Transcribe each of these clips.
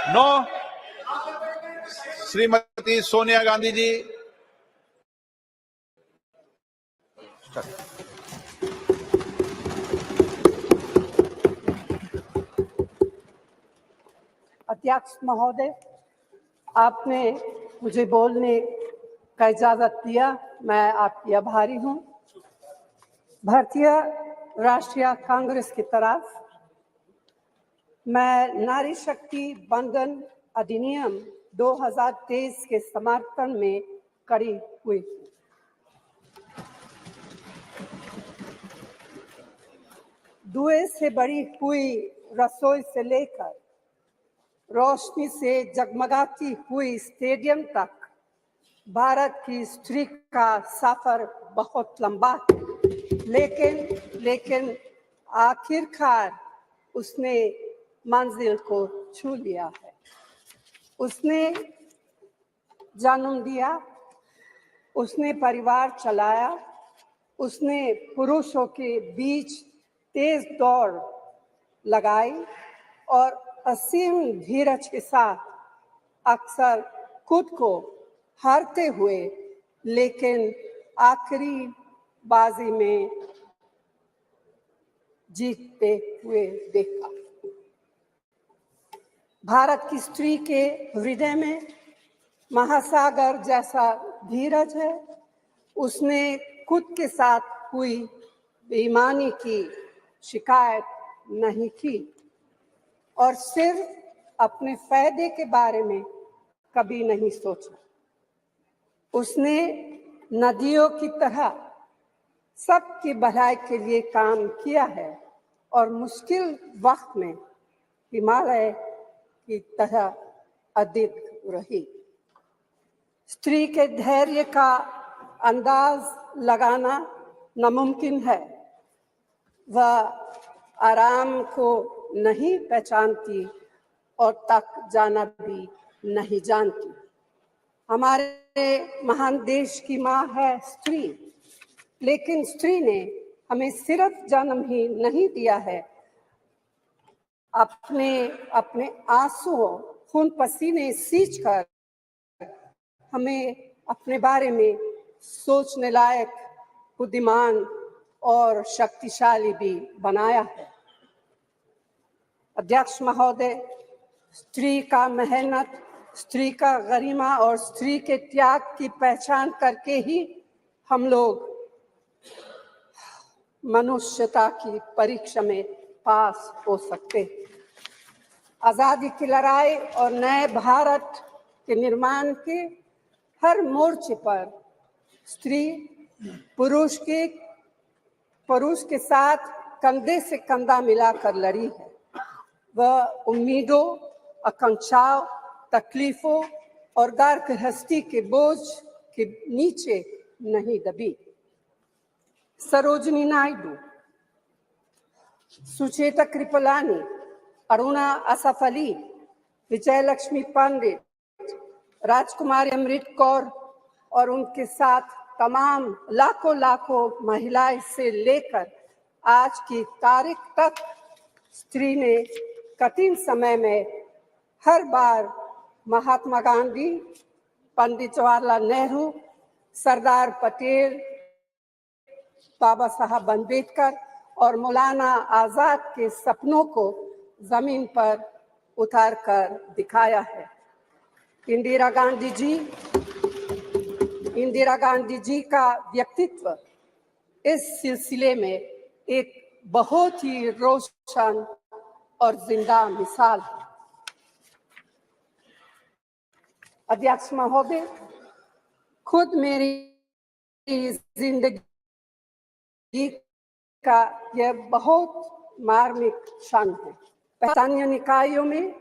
No. Shrimati Sonia Gandhi ji. अध्यक्ष महोदय, आपने मुझे बोलने का इजाजत दिया, मैं आपकी आभारी हूँ। भारतीय राष्ट्रीय कांग्रेस की तरफ मैं नारी शक्ति बंधन अधिनियम 2023 के समर्थन में खड़ी हुई हूँ। धुएं से भरी हुई रसोई से लेकर रोशनी से जगमगाती हुई स्टेडियम तक भारत की स्त्री का सफर बहुत लंबा है, लेकिन आखिरकार उसने मंजिल को छू लिया है। उसने जन्म दिया, उसने परिवार चलाया, उसने पुरुषों के बीच तेज दौड़ लगाई और असीम धीरज के साथ अक्सर खुद को हारते हुए लेकिन आखिरी बाजी में जीतते हुए देखा। भारत की स्त्री के हृदय में महासागर जैसा धीरज है। उसने खुद के साथ हुई बेईमानी की शिकायत नहीं की और सिर्फ अपने फायदे के बारे में कभी नहीं सोचा। उसने नदियों की तरह सबकी भलाई के लिए काम किया है और मुश्किल वक्त में हिमालय की तरह अडिग रही। स्त्री के धैर्य का अंदाज लगाना नामुमकिन है। वह आराम को नहीं पहचानती और तक जाना भी नहीं जानती। हमारे महान देश की माँ है स्त्री, लेकिन स्त्री ने हमें सिर्फ जन्म ही नहीं दिया है, अपने आंसुओं, खून पसीने सींचकर हमें अपने बारे में सोचने लायक, बुद्धिमान और शक्तिशाली भी बनाया है। अध्यक्ष महोदय, स्त्री का मेहनत, स्त्री का गरिमा और स्त्री के त्याग की पहचान करके ही हम लोग मनुष्यता की परीक्षा में पास हो सकते। आजादी की लड़ाई और नए भारत के निर्माण के हर मोर्चे पर स्त्री पुरुष के साथ कंधे से कंधा मिलाकर लड़ी है। वह उम्मीदों, आकांक्षाओं, तकलीफों और घर गृहस्थी के बोझ के नीचे नहीं दबी। सरोजिनी नायडू, सुचेता कृपलानी, अरुणा असफ अली, विजयलक्ष्मी पंडित, राजकुमारी अमृत कौर और उनके साथ तमाम लाखों महिलाएं से लेकर आज की तारीख तक स्त्री ने कठिन समय में हर बार महात्मा गांधी, पंडित जवाहरलाल नेहरू, सरदार पटेल, बाबा साहब अम्बेडकर और मौलाना आजाद के सपनों को जमीन पर उतार कर दिखाया है। इंदिरा गांधी जी का व्यक्तित्व इस सिलसिले में एक बहुत ही रोशन और जिंदा मिसाल है। अध्यक्ष महोदय, खुद मेरी जिंदगी का यह बहुत मार्मिक क्षण है। स्थानीय निकायों में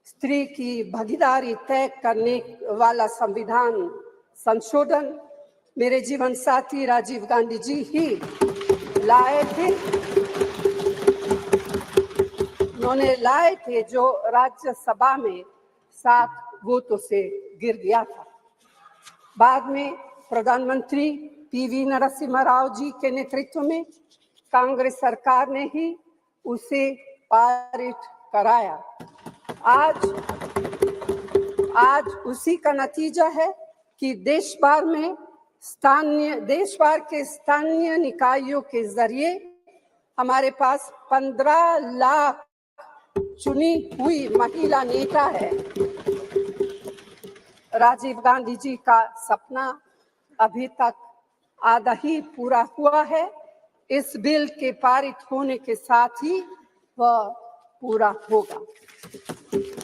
स्त्री की भागीदारी तय करने वाला संविधान संशोधन मेरे जीवन साथी राजीव गांधी जी ही लाए थे। उन्होंने लाए थे जो राज्यसभा में 7 वोटों से गिर गया था। बाद में प्रधानमंत्री पीवी नरसिम्हा राव जी के नेतृत्व में कांग्रेस सरकार ने ही उसे पारित कराया। आज उसी का नतीजा है कि देश भर के स्थानीय निकायों के जरिए हमारे पास 15 लाख चुनी हुई महिला नेता है। राजीव गांधी जी का सपना अभी तक आधा ही पूरा हुआ है। इस बिल के पारित होने के साथ ही वह पूरा होगा।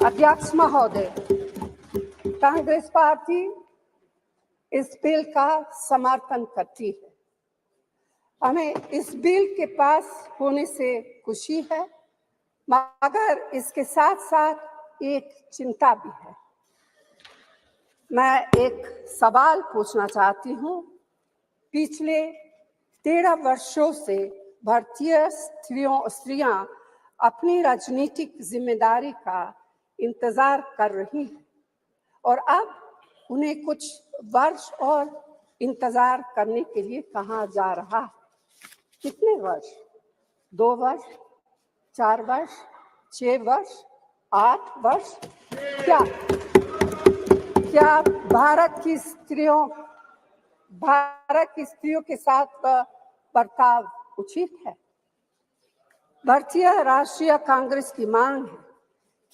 अध्यक्ष महोदय, कांग्रेस पार्टी इस बिल का समर्थन करती है। हमें इस बिल के पास होने से खुशी है, मगर इसके साथ साथ एक चिंता भी है। मैं एक सवाल पूछना चाहती हूँ। पिछले 13 वर्षों से भारतीय स्त्रियां अपनी राजनीतिक जिम्मेदारी का इंतजार कर रही हैं और अब उन्हें कुछ वर्ष और इंतजार करने के लिए कहा जा रहा है। कितने वर्ष? 2 वर्ष, 4 वर्ष, 6 वर्ष, 8 वर्ष? क्या भारत की स्त्रियों के साथ बर्ताव उचित है? भारतीय राष्ट्रीय कांग्रेस की मांग है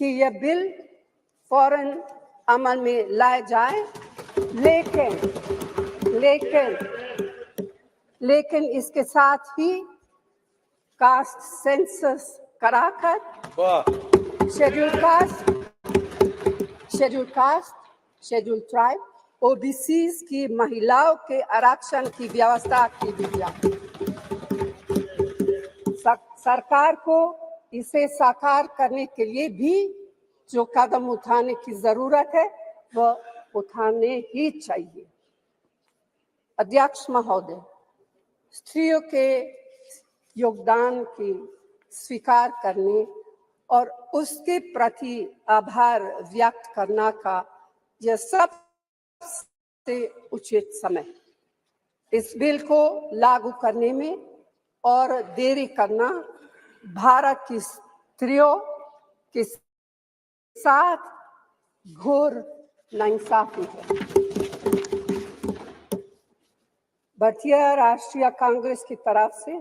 कि यह बिल फौरन अमल में लाया जाए, लेकिन इसके साथ ही कास्ट सेंसस कराकर schedule caste, schedule tribe, OBCs की महिलाओं के आरक्षण की व्यवस्था की भी जाए। सरकार को इसे साकार करने के लिए भी जो कदम उठाने की जरूरत है वह उठाने ही चाहिए। अध्यक्ष महोदय, स्त्रियों के योगदान की स्वीकार करने और उसके प्रति आभार व्यक्त करना का यह सबसे उचित समय। इस बिल को लागू करने में और देरी करना भारत की स्त्रियों के साथ घोर नाइंसाफी है। भारतीय राष्ट्रीय कांग्रेस की तरफ से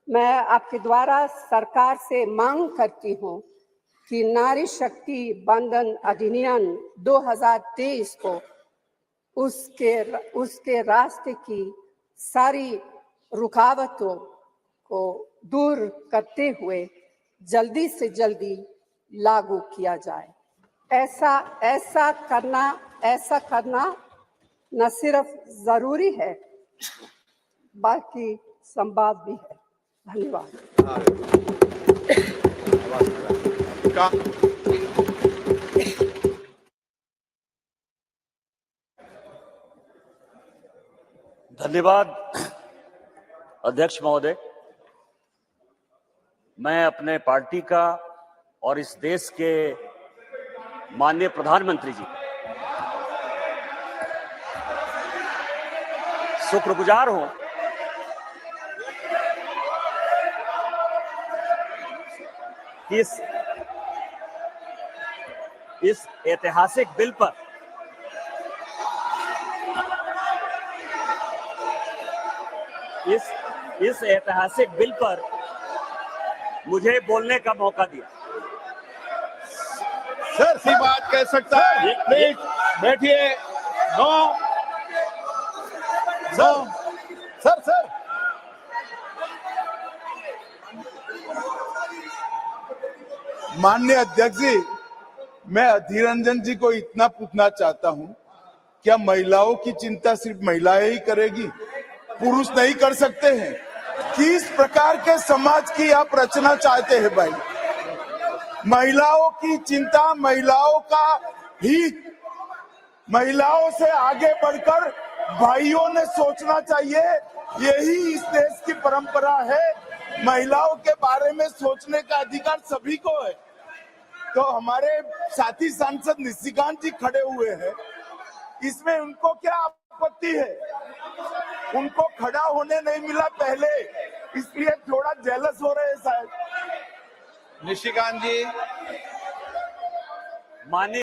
मैं आपके द्वारा सरकार से मांग करती हूँ कि नारी शक्ति बंधन अधिनियम 2023 को उसके रास्ते की सारी रुकावटों को दूर करते हुए जल्दी से जल्दी लागू किया जाए। ऐसा करना न सिर्फ जरूरी है बल्कि संभव भी है। धन्यवाद। धन्यवाद अध्यक्ष महोदय। मैं अपने पार्टी का और इस देश के माननीय प्रधानमंत्री जी शुक्रगुजार हूं कि इस ऐतिहासिक बिल पर इस ऐतिहासिक बिल पर मुझे बोलने का मौका दिया। सर सी बात कह सकता है, प्लीज बैठिए। नो सर माननीय अध्यक्ष जी, मैं अधीर रंजन जी को इतना पूछना चाहता हूं, क्या महिलाओं की चिंता सिर्फ महिलाएं ही करेगी, पुरुष नहीं कर सकते हैं? किस प्रकार के समाज की आप रचना चाहते हैं भाई? महिलाओं की चिंता, महिलाओं का हित, महिलाओं से आगे बढ़कर भाइयों ने सोचना चाहिए। यही इस देश की परंपरा है। महिलाओं के बारे में सोचने का अधिकार सभी को है। तो हमारे साथी सांसद निशिकांत जी खड़े हुए हैं, इसमें उनको क्या आपत्ति है? उनको खड़ा होने नहीं मिला पहले, इसलिए थोड़ा जेलस हो रहे हैं शायद। निशिकांत जी, माननीय